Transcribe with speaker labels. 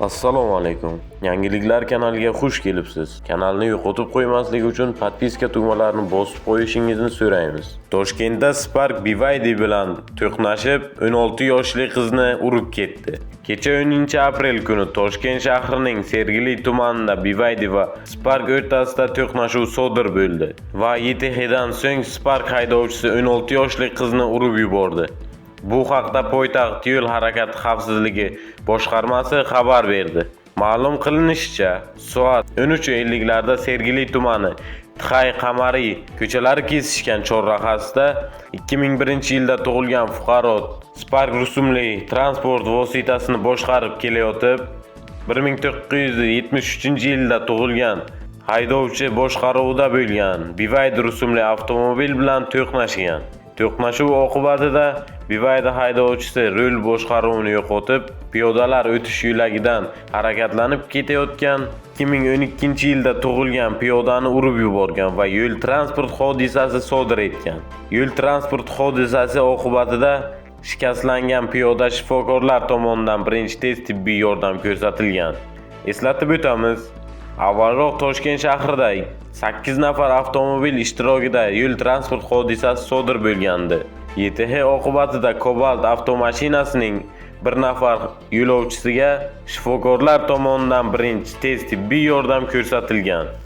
Speaker 1: Assalomu alaykum. Yangiliklar kanaliga xush kelibsiz. Kanalni yo'qotib qo'ymaslik uchun podpiska tugmalarini bosib qo'yishingizni so'raymiz. Toshkentda Spark BYD bilan to'qnashib, 16 yoshli qizni urib ketdi. Kecha 10-aprel kuni Toshkent shahrining Sergeli tumanida BYD va Spark o'rtasida to'qnashuv sodir bo'ldi va YTHdan so'ng Spark haydovchisi 16 yoshli qizni urib yubordi. Bu haqda poytaxt yo'l harakati xavfsizligi boshqarmasi xabar berdi. Ma'lum qilinishicha, soat 13:50larda Sergeli tumani Tixay-Qamariy ko'chalari kesishgan chorrahasida 2001-yilda tug'ilgan fuqaro Spark rusumli transport vositasini boshqarib kelayotib, 1973-yilda tug'ilgan haydovchi boshqaruvida bo'lgan BYD rusumli avtomobil bilan to'qnashgan. To'qnashuv oqibatida BYD haydovchisi rul boshqaruvini yo'qotib, piyodalar o'tish yo'lagidan harakatlanib ketayotgan 2012-yilda tug'ilgan piyodani urib yuborgan va yo'l transport hodisasi sodir etgan. Yo'l transport hodisasi oqibatida shikastlangan piyoda shifokorlar tomonidan birinchi tez tibbiy yordam ko'rsatilgan. Eslatib o'tamiz, avvalroq Toshkent shahrida 8 nafar avtomobil ishtirokida yo'l transport hodisasi sodir bo'lgandi. YTH oqibatida Cobalt avtomashinasining bir nafar yo'lovchisiga shifokorlar tomonidan birinchi tez tibbiy yordam ko'rsatilgan.